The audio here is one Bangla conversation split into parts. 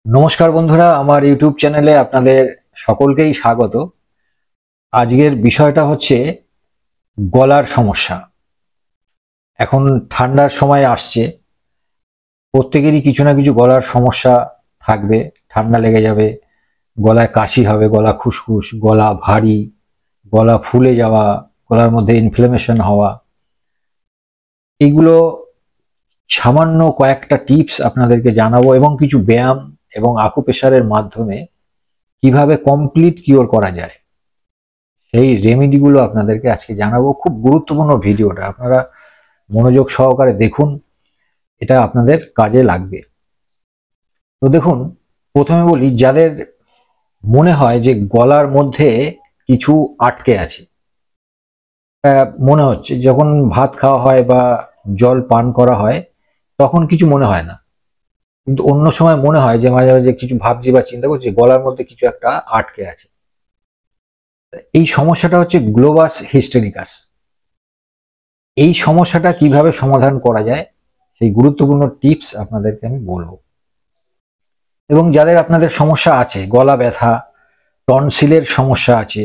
নমস্কার বন্ধুরা, আমার ইউটিউব চ্যানেলে আপনাদের সকলকেই স্বাগত। আজকের বিষয়টা হচ্ছে গলার সমস্যা। এখন ঠান্ডার সময় আসছে, প্রত্যেকেরই কিছু না কিছু গলার সমস্যা থাকবে। ঠান্ডা লেগে যাবে, গলায় কাশি হবে, গলা খুসখুস, গলা ভারী, গলা ফুলে যাওয়া, গলার মধ্যে ইনফ্লেমেশন হওয়া। এগুলো সামান্য কয়েকটা টিপস আপনাদেরকে জানাবো এবং কিছু ব্যায়াম এবং আকুপ্রেশারের মাধ্যমে কিভাবে কমপ্লিট কিওর করা যায় সেই রেমেডিগুলো আপনাদেরকে আজকে জানাবো। খুব গুরুত্বপূর্ণ ভিডিওটা, আপনারা মনোযোগ সহকারে দেখুন, এটা আপনাদের কাজে লাগবে। তো দেখুন, প্রথমে বলি, যাদের মনে হয় যে গলার মধ্যে কিছু আটকে আছে, মনে হচ্ছে যখন ভাত খাওয়া হয় বা জল পান করা হয় তখন কিছু মনে হয় না, কিন্তু অন্য সময় মনে হয় যে মাঝে মাঝে কিছু ভাবছি বা চিন্তা করছি, গলার মধ্যে কিছু একটা আটকে আছে। এই সমস্যাটা হচ্ছে গ্লোবাস হিস্টেরিকাস। এই সমস্যাটা কিভাবে সমাধান করা যায় সেই গুরুত্বপূর্ণ টিপস আপনাদেরকে আমি বলবো। এবং যাদের আপনাদের সমস্যা আছে, গলা ব্যথা, টনসিলের সমস্যা আছে,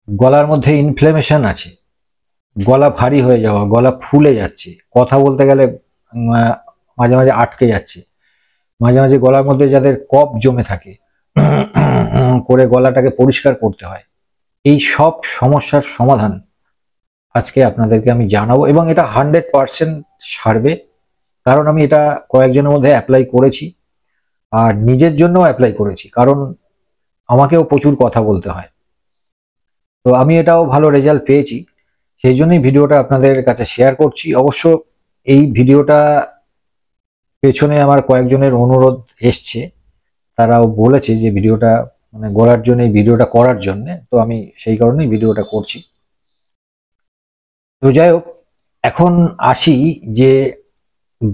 গলার মধ্যে ইনফ্লেমেশন আছে, গলা ভারী হয়ে যাওয়া, গলা ফুলে যাচ্ছে, কথা বলতে গেলে মাঝে মাঝে আটকে যাচ্ছে, মাঝে মাঝে গলার মধ্যে যাদের কফ জমে থাকে করে গলাটাকে পরিষ্কার করতে হয়, এই সব সমস্যার সমাধান আজকে আপনাদেরকে আমি জানাবো। এবং এটা 100% সারবে, কারণ আমি এটা কয়েকজনের মধ্যে অ্যাপ্লাই করেছি আর নিজের জন্য অ্যাপ্লাই করেছি, কারণ আমাকেও প্রচুর কথা বলতে হয়। তো আমি এটাও ভালো রেজাল্ট পেয়েছি, সেই জন্যই ভিডিওটা আপনাদের কাছে শেয়ার করছি। অবশ্য এই ভিডিওটা পেছনে আমার কয়েকজনের অনুরোধ এসছে, তারাও বলেছে যে ভিডিওটা মানে গলার জন্য, এই ভিডিওটা করার জন্য, তো আমি সেই কারণেই ভিডিওটা করছি। তো যাই হোক, এখন আসি যে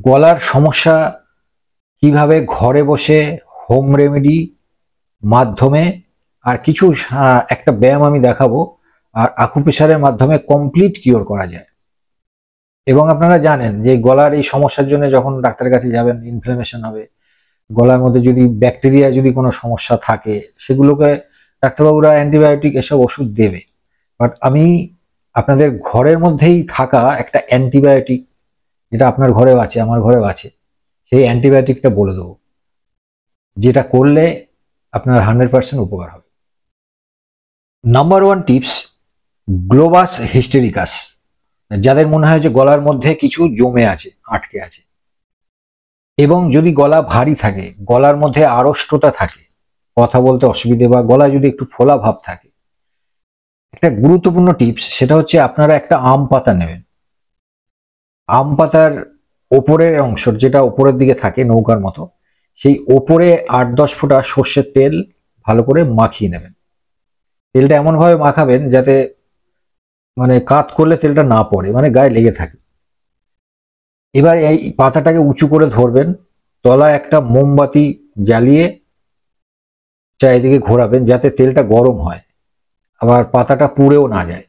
গলার সমস্যা কিভাবে ঘরে বসে হোম রেমেডি মাধ্যমে আর কিছু একটা ব্যায়াম আমি দেখাবো, আর আকুপ্রেশারের মাধ্যমে কমপ্লিট কিওর করা যায়। এবং আপনারা জানেন যে গলার এই সমস্যার জন্য যখন ডাক্তারের কাছে যাবেন, ইনফ্লামেশন হবে, গলার মধ্যে যদি ব্যাকটেরিয়া যদি কোনো সমস্যা থাকে, সেগুলোকে ডাক্তারবাবুরা অ্যান্টিবায়োটিক এসব ওষুধ দেবে। বাট আমি আপনাদের ঘরের মধ্যেই থাকা একটা অ্যান্টিবায়োটিক, যেটা আপনার ঘরেও আছে, আমার ঘরেও আছে, সেই অ্যান্টিবায়োটিকটা বলে দেবো, যেটা করলে আপনার 100% উপকার হবে। Number one tips, globus hystericus. যাদের মনে হয় যে গলার মধ্যে কিছু জমে আছে, আটকে আছে, এবং যদি গলা ভারী থাকে, গলার মধ্যে আড়ষ্টতা থাকে, কথা বলতে অসুবিধে, বা গলায় যদি একটু ফোলা ভাব থাকে, একটা গুরুত্বপূর্ণ টিপস, সেটা হচ্ছে আপনারা একটা আম পাতা নেবেন। আম পাতার ওপরের অংশ, যেটা ওপরের দিকে থাকে নৌকার মতো, সেই ওপরে 8-10 ফোঁটা সর্ষের তেল ভালো করে মাখিয়ে নেবেন। তেলটা এমন ভাবে মাখাবেন যাতে মানে কাত করলে তেলটা না পড়ে, মানে গায়ে লেগে থাকে। এবার এই পাতাটাকে উঁচু করে ধরবেন, তলায় একটা মোমবাতি জ্বালিয়ে চারিদিকে ঘোরাবেন যাতে তেলটা গরম হয়, আবার পাতাটা পুড়েও না যায়,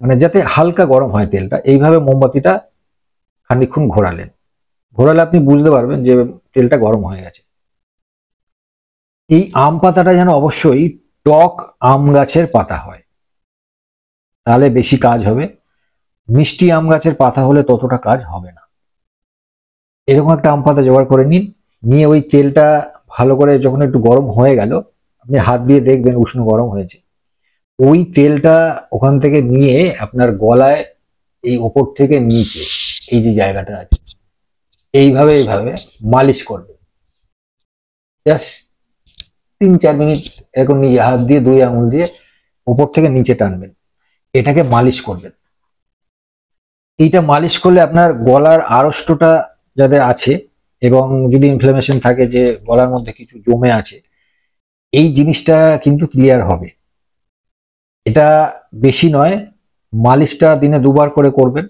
মানে যাতে হালকা গরম হয় তেলটা। এইভাবে মোমবাতিটা খানিকক্ষণ ঘোরালেন, ঘোরালে আপনি বুঝতে পারবেন যে তেলটা গরম হয়ে গেছে। এই আম পাতাটা যেন অবশ্যই টক আম গাছের পাতা হয়, তাহলে বেশি কাজ হবে। মিষ্টি আম গাছের পাতা হলে ততটা কাজ হবে না। এরকম একটা আম পাতা জোগাড় করে নিন, নিয়ে ওই তেলটা ভালো করে যখন একটু গরম হয়ে গেল, আপনি হাত দিয়ে দেখবেন উষ্ণ গরম হয়েছে, ওই তেলটা ওখান থেকে নিয়ে আপনার গলায় এই ওপর থেকে নিচে এই যে জায়গাটা আছে, এইভাবে এইভাবে মালিশ করবে। জাস্ট 3-4 মিনিট এরকম নিজে হাত দিয়ে, 2 আঙুল দিয়ে উপর থেকে নিচে টানবেন, এটাকে মালিশ করবেন। এইটা মালিশ করলে আপনার গলার আড়ষ্টতা যাদের আছে, এবং যদি ইনফ্লামেশন থাকে যে গলার মধ্যে কিছু জমে আছে, এই জিনিসটা কিন্তু ক্লিয়ার হবে। এটা বেশি নয়, মালিশটা দিনে 2বার করে করবেন,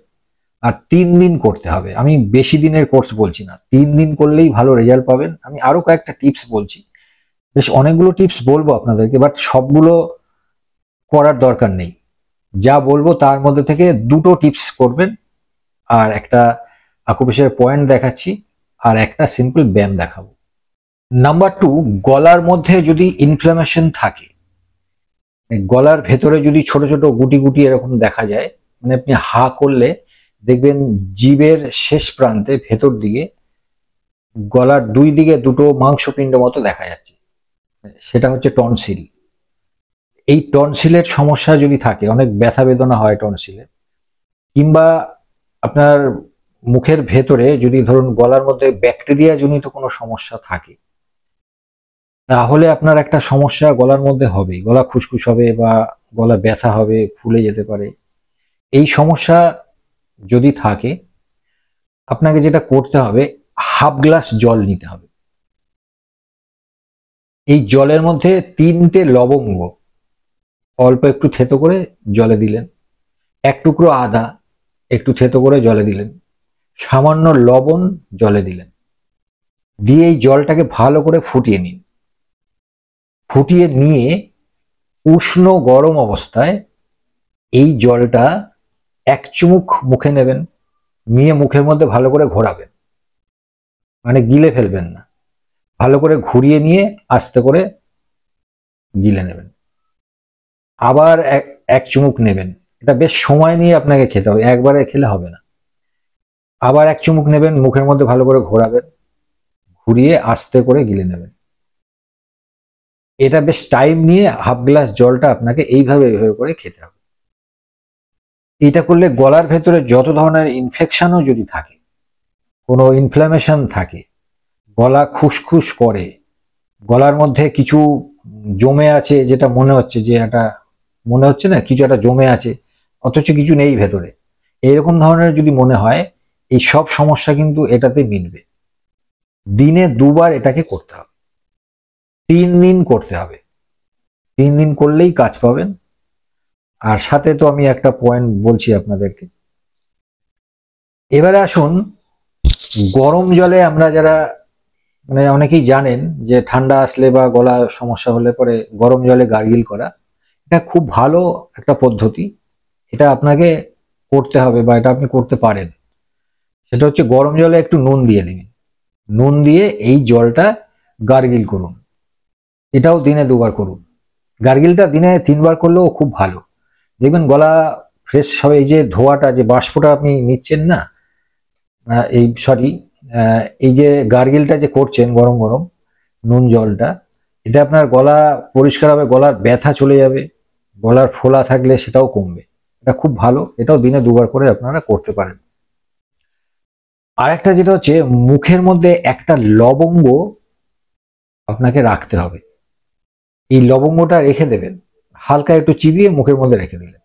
আর 3 দিন করতে হবে। আমি বেশি দিনের কোর্স বলছি না, 3 দিন করলেই ভালো রেজাল্ট পাবেন। আমি আরো কয়েকটা টিপস বলছি, বেশ অনেকগুলো টিপস বলবো আপনাদেরকে, বাট সবগুলো করার দরকার নেই। যা বলবো তার মধ্যে থেকে 2টো টিপস করবেন, আর একটা আকুপ্রেশারের পয়েন্ট দেখাচ্ছি, আর একটা সিম্পল ব্যায়াম দেখাবো। নাম্বার 2, গলার মধ্যে যদি ইনফ্লামেশন থাকে, গলার ভেতরে যদি ছোট ছোট গুটি গুটি এরকম দেখা যায়, মানে আপনি হা করলে দেখবেন জিভের শেষ প্রান্তে ভেতর দিকে গলার দুই দিকে দুটো মাংসপিণ্ড মতো দেখা যাচ্ছে, সেটা হচ্ছে টনসিল। এই টনসিলের সমস্যা যদি থাকে, অনেক ব্যথা বেদনা হয় টনসিলে, কিংবা আপনার মুখের ভেতরে যদি ধরুন গলার মধ্যে ব্যাকটেরিয়া জনিত কোনো সমস্যা থাকে, তাহলে আপনার একটা সমস্যা গলার মধ্যে হবে, গলা খুসখুস হবে বা গলা ব্যথা হবে, ফুলে যেতে পারে। এই সমস্যা যদি থাকে, আপনাকে যেটা করতে হবে, হাফ গ্লাস জল নিতে হবে। এই জলের মধ্যে 3টে লবঙ্গ অল্প একটু থেতো করে জলে দিলেন, এক টুকরো আদা একটু থেতো করে জলে দিলেন, সামান্য লবণ জলে দিলেন, দিয়ে এই জলটাকে ভালো করে ফুটিয়ে নিন। ফুটিয়ে নিয়ে উষ্ণ গরম অবস্থায় এই জলটা 1 চুমুক মুখে নেবেন, নিয়ে মুখের মধ্যে ভালো করে ঘোরাবেন, মানে গিলে ফেলবেন না, ভালো করে ঘুরিয়ে নিয়ে আস্তে করে গিলে নেবেন। আবার 1 চুমুক নেবেন, এটা বেশ সময় নিয়ে আপনাকে খেতে হবে, একবারে খেলে হবে না। আবার 1 চুমুক নেবেন, মুখের মধ্যে ভালো করে ঘোরাবেন, ঘুরিয়ে আস্তে করে গিলে নেবেন। এটা বেশ টাইম নিয়ে হাফ গ্লাস জলটা আপনাকে এইভাবে করে খেতে হবে। এটা করলে গলার ভেতরে যত ধরনের ইনফেকশনও যদি থাকে, কোনো ইনফ্ল্যামেশন থাকে, গলা খুসখুস করে, গলার মধ্যে কিছু জমে আছে, যেটা মনে হচ্ছে যে একটা, মনে হচ্ছে না কিছু একটা জমে আছে অথচ কিছু নেই ভেতরে, এইরকম ধরনের যদি মনে হয়, এই সব সমস্যা কিন্তু এটাতে মিটবে। দিনে 2বার এটাকে করতে হবে, 3 দিন করতে হবে, 3 দিন করলেই কাজ পাবেন। আর সাথে তো আমি একটা পয়েন্ট বলছি আপনাদেরকে। এবারে আসুন, গরম জলে আমরা যারা, মানে অনেকেই জানেন যে ঠান্ডা আসলে বা গলা সমস্যা হলে পরে গরম জলে গার্গিল করা, এটা খুব ভালো একটা পদ্ধতি। এটা আপনাকে করতে হবে বা এটা আপনি করতে পারেন। সেটা হচ্ছে গরম জলে একটু নুন দিয়ে দিন, নুন দিয়ে এই জলটা গার্গিল করুন। এটাও দিনে 2বার করুন। গার্গিলটা দিনে 3বার করলেও খুব ভালো, দেখবেন গলা ফ্রেশ হবে। এই যে ধোয়াটা, যে বাষ্পটা আপনি নিচ্ছেন না, এই যে গার্গিলটা যে করছেন গরম গরম নুন জলটা, এটা আপনার গলা পরিষ্কার হবে, গলার ব্যথা চলে যাবে, গলার ফোলা থাকলে সেটাও কমবে। এটা খুব ভালো, এটাও দিনে 2বার করে আপনারা করতে পারেন। আর একটা যেটা হচ্ছে, মুখের মধ্যে একটা লবঙ্গ আপনাকে রাখতে হবে। এই লবঙ্গটা রেখে দেবেন, হালকা একটু চিবিয়ে মুখের মধ্যে রেখে দিলেন,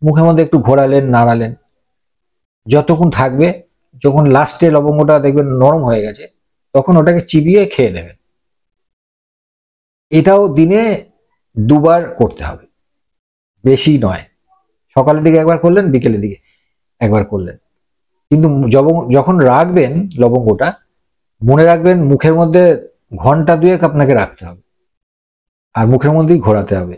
মুখের মধ্যে একটু ঘোরালেন, নাড়ালেন, যতক্ষণ থাকবে। যখন লাস্টে লবঙ্গটা দেখবেন নরম হয়ে গেছে, তখন ওটাকে চিবিয়ে খেয়ে নেবেন। এটাও দিনে 2বার করতে হবে, বেশি নয়। সকালের দিকে একবার করলেন, বিকেলের দিকে একবার করলেন। কিন্তু যখন রাখবেন লবঙ্গটা, মনে রাখবেন মুখের মধ্যে ঘন্টা 2 আপনাকে রাখতে হবে, আর মুখের মধ্যেই ঘোরাতে হবে।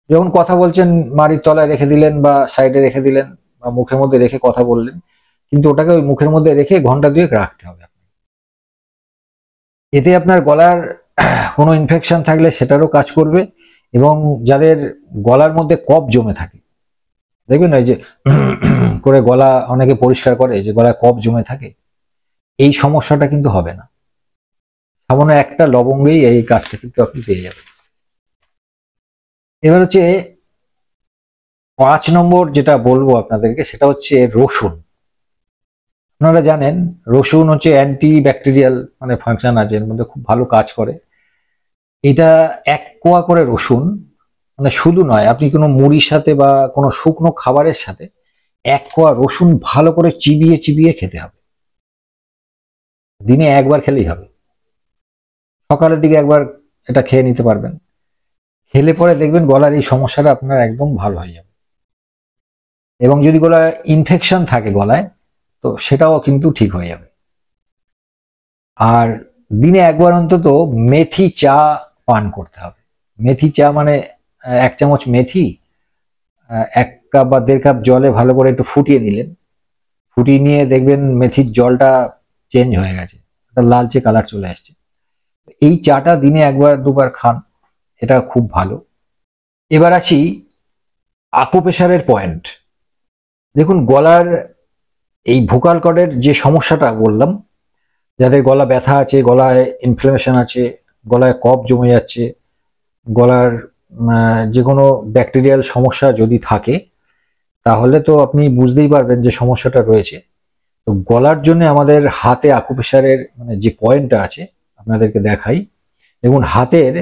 যখন কথা বলছেন, মাড়ির তলায় রেখে দিলেন বা সাইডে রেখে দিলেন বা মুখের মধ্যে রেখে কথা বললেন, কিন্তু ওটাকে ওই মুখের মধ্যে রেখে ঘন্টা 2 রাখতে হবে। এতে আপনার গলার কোনো ইনফেকশন থাকলে সেটারও কাজ করবে, এবং যাদের গলার মধ্যে কফ জমে থাকে, দেখবেন ওই যে করে গলা অনেকে পরিষ্কার করে, যে গলায় কফ জমে থাকে, এই সমস্যাটা কিন্তু হবে না। সামান্য একটা লবঙ্গেই এই কাজটা কিন্তু আপনি পেয়ে যাবেন। এবার হচ্ছে 5 নম্বর যেটা বলবো আপনাদেরকে, সেটা হচ্ছে রসুন। আপনারা জানেন রসুন হচ্ছে অ্যান্টি ব্যাকটেরিয়াল মানে ফাংশন আছে, এর মধ্যে খুব ভালো কাজ করে। এটা 1 কোয়া করে রসুন, মানে শুধু নয়, আপনি কোনো মুড়ির সাথে বা কোনো শুকনো খাবারের সাথে 1 কোয়া রসুন ভালো করে চিবিয়ে চিবিয়ে খেতে হবে। দিনে 1বার খেলেই হবে, সকালের দিকে একবার এটা খেয়ে নিতে পারবেন। খেলে পরে দেখবেন গলার এই সমস্যাটা আপনার একদম ভালো হয়ে যাবে। এবং যদি গলায় ইনফেকশন থাকে গলায়, তো সেটাও কিন্তু ঠিক হয়ে যাবে। আর দিনে 1বার অন্তত মেথি চা পান করতে হবে। মেথি চা মানে 1 চামচ মেথি 1 কাপ বা 1.5 কাপ জলে ভালো করে একটু ফুটিয়ে নিলেন, ফুটিয়ে নিয়ে দেখবেন মেথির জলটা চেঞ্জ হয়ে গেছে, একটা লালচে কালার চলে আসছে। এই চাটা দিনে একবার দুবার খান, এটা খুব ভালো। এবার আসি আকুপ্রেশারের পয়েন্ট। দেখুন, গলার এই ভোকাল কর্ডের যে সমস্যাটা বললাম, যাদের গলা ব্যথা আছে, গলায় ইনফ্লামেশন আছে, গলায় কফ জমে যাচ্ছে, গলার যে কোনো ব্যাকটেরিয়াল সমস্যা যদি থাকে, তাহলে তো আপনি বুঝতেই পারবেন যে সমস্যাটা রয়েছে। তো গলার জন্য আমাদের হাতে আকুপ্রেশারের মানে যে পয়েন্টটা আছে আপনাদেরকে দেখাই। দেখুন, হাতের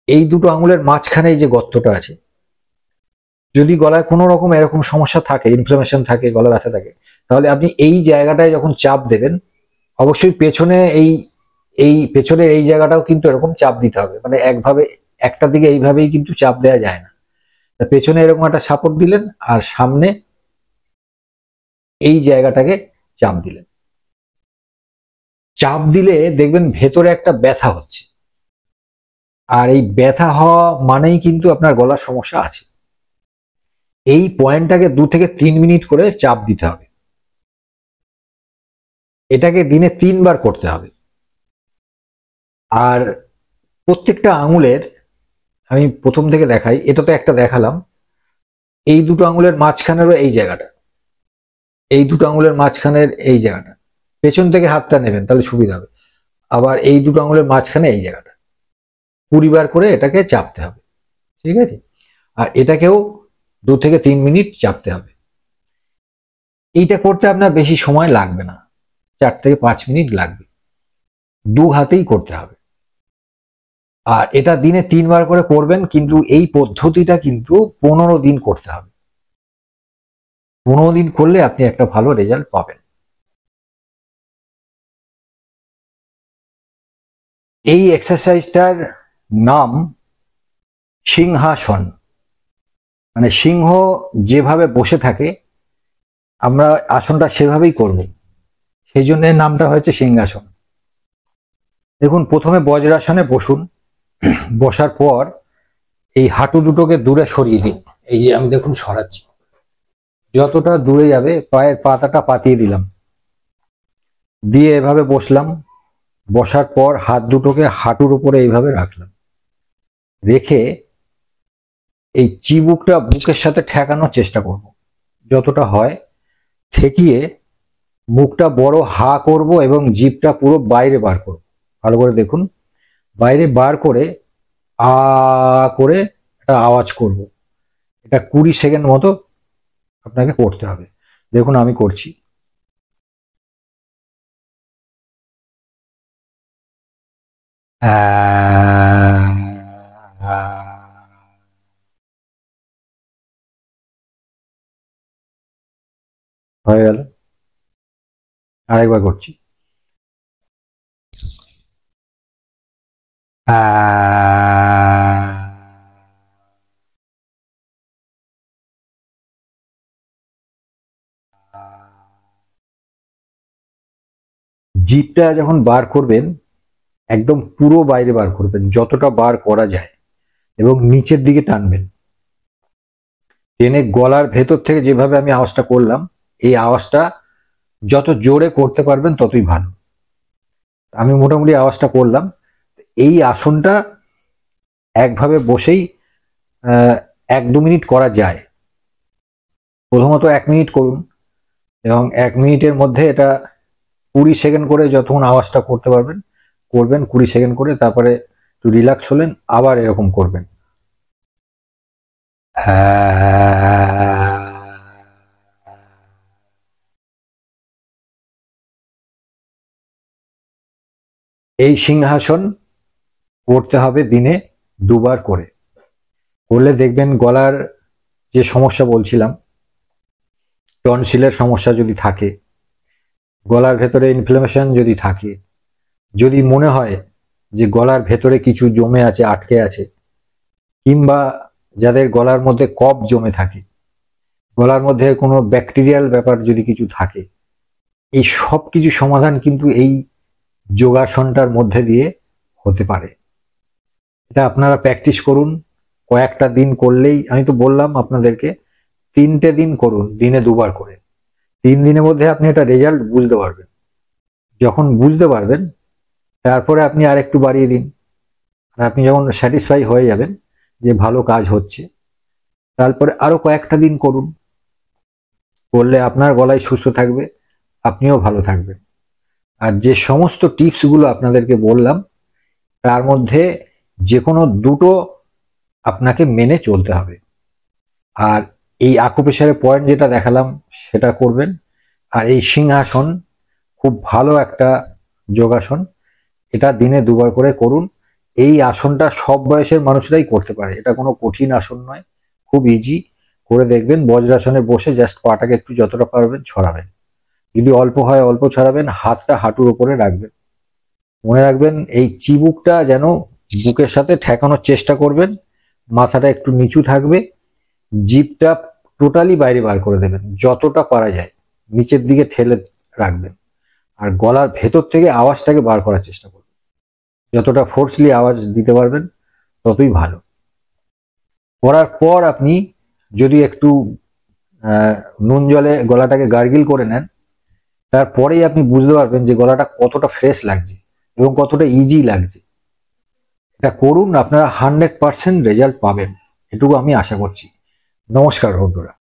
এই দুটো আঙুলের মাঝখানে যে গর্তটা আছে, যদি গলায় কোনো রকম এরকম সমস্যা থাকে, ইনফ্লামেশন থাকে, গলা ব্যথা থাকে, তাহলে আপনি এই জায়গাটায় যখন চাপ দেবেন, অবশ্যই পেছনে এই পেছনের এই জায়গাটাও কিন্তু এরকম চাপ দিতে হবে, মানে একভাবে একটা দিকে এইভাবেই কিন্তু চাপ দেওয়া যায় না। পেছনে এরকম একটা সাপোর্ট দিলেন আর সামনে এই জায়গাটাকে চাপ দিলেন। চাপ দিলে দেখবেন ভেতরে একটা ব্যথা হচ্ছে, আর এই ব্যথা হওয়া মানেই কিন্তু আপনার গলার সমস্যা আছে। এই পয়েন্টটাকে 2 থেকে 3 মিনিট করে চাপ দিতে হবে। এটাকে দিনে 3 বার করতে হবে। আর প্রত্যেকটা আঙুলের, আমি প্রথম থেকে দেখাই, এটা তো একটা দেখালাম, এই দুটো আঙুলের মাঝখানেরও এই জায়গাটা, এই দুটো আঙুলের মাঝখানের এই জায়গাটা, পেছন থেকে হাতটা নেবেন তাহলে সুবিধা হবে। আবার এই দুটো আঙুলের মাঝখানে এই জায়গাটা 20 বার করে এটাকে চাপতে হবে, ঠিক আছে? আর এটাকেও 2 থেকে 3 মিনিট চাপতে হবে। এইটা করতে আপনার বেশি সময় লাগবে না, 4 থেকে 5 মিনিট লাগবে। 2 হাতেই করতে হবে। আর এটা দিনে 3 বার করে করবেন, কিন্তু এই পদ্ধতিটা কিন্তু 15 দিন করতে হবে। 15 দিন করলে আপনি একটা ভালো রেজাল্ট পাবেন। এই এক্সারসাইজটার নাম সিংহাসন, মানে সিংহ যেভাবে বসে থাকে আমরা আসনটা সেভাবেই করব, সেই জন্য নামটা হয়েছে সিংহাসন। দেখুন, প্রথমে বজ্রাসনে বসুন। বসার পর এই হাঁটু দুটোকে দূরে সরিয়ে দিন। এই যে আমি দেখুন সরাচ্ছি, যতটা দূরে যাবে পায়ের পাতাটা পাতিয়ে দিলাম, দিয়ে এভাবে বসলাম। বসার পর হাত দুটোকে হাঁটুর উপরে এইভাবে রাখলাম, রেখে এই চিবুকটা বুকের সাথে ঠেকানোর চেষ্টা করব, যতটা হয় ঠেকিয়ে মুখটা বড় হা করব এবং জিভটা পুরো বাইরে বার করব। ভালো করে দেখুন, বাইরে বার করে আ করে একটা আওয়াজ করব। এটা 20 সেকেন্ড মতো আপনাকে করতে হবে। দেখুন আমি করছি। হয়ে গেল, আরেকবার করছি। জিভটা যখন বার করবেন একদম পুরো বাইরে বার করবেন, যতটা বার করা যায়, এবং নিচের দিকে টানবেন। টেনে গলার ভেতর থেকে যেভাবে আমি আওয়াজটা করলাম, এই আওয়াজটা যত জোরে করতে পারবেন ততই ভালো। আমি মোটামুটি আওয়াজটা করলাম। এই আসনটা একভাবে বসেই 1-2 মিনিট করা যায়। প্রথমত 1 মিনিট করুন, এবং 1 মিনিটের মধ্যে এটা 20 সেকেন্ড করে যতক্ষণ আওয়াজটা করতে পারবেন করবেন, 20 সেকেন্ড করে। তারপরে একটু রিল্যাক্স হলেন, আবার এরকম করবেন। এই সিংহাসন করতে হবে দিনে 2 বার করে। করলে দেখবেন গলার যে সমস্যা বলছিলাম, টনসিলের সমস্যা যদি থাকে, গলার ভেতরে ইনফ্লামেশন যদি থাকে, যদি মনে হয় যে গলার ভেতরে কিছু জমে আছে, আটকে আছে, কিংবা যাদের গলার মধ্যে কফ জমে থাকে, গলার মধ্যে কোনো ব্যাকটেরিয়াল ব্যাপার যদি কিছু থাকে, এই সব কিছু সমাধান কিন্তু এই যোগাসনটার মধ্যে দিয়ে হতে পারে। এটা আপনারা প্র্যাকটিস করুন, কয়েকটা দিন করলেই, আমি তো বললাম আপনাদেরকে 3টে দিন করুন, দিনে 2 বার করে। 3 দিনের মধ্যে আপনি এটা রেজাল্ট বুঝতে পারবেন। যখন বুঝতে পারবেন তারপরে আপনি আর একটু বাড়িয়ে দিন। আর আপনি যখন স্যাটিসফাই হয়ে যাবেন যে ভালো কাজ হচ্ছে, তারপরে আরো কয়েকটা দিন করুন। করলে আপনার গলায় সুস্থ থাকবে, আপনিও ভালো থাকবেন। আর যে সমস্ত টিপসগুলো আপনাদেরকে বললাম, তার মধ্যে যে কোনো দুটো আপনাকে মেনে চলতে হবে। আর এই আকুপ্রেশারের পয়েন্ট যেটা দেখালাম সেটা করবেন। আর এই সিংহাসন খুব ভালো একটা যোগাসন, এটা দিনে 2বার করে করুন। এই আসনটা সব বয়সের মানুষরাই করতে পারে, এটা কোনো কঠিন আসন নয়, খুব ইজি। করে দেখবেন, বজ্রাসনে বসে জাস্ট পাটাকে একটু যতটা পারবেন ছড়াবেন, যদি অল্প হয় অল্প ছড়াবেন, হাতটা হাঁটুর উপরে রাখবেন। মনে রাখবেন এই চিবুকটা যেন বুকের সাথে ঠেকানোর চেষ্টা করবেন, মাথাটা একটু নিচু থাকবে, জিভটা টোটালি বাইরে বার করে দেবেন, যতটা পারা যায় নিচের দিকে ঠেলে রাখবেন। আর গলার ভেতর থেকে আওয়াজটাকে বার করার চেষ্টা করবেন, যতটা ফোর্সলি আওয়াজ দিতে পারবেন ততই ভালো। করার পর আপনি যদি একটু নুন জলে গলাটাকে গার্গিল করে নেন, তারপরেই আপনি বুঝতে পারবেন যে গলাটা কতটা ফ্রেশ লাগছে এবং কতটা ইজি লাগছে। এটা করুন, আপনারা 100% রেজাল্ট পাবেন, এটুকু আমি আশা করছি। নমস্কার বন্ধুরা।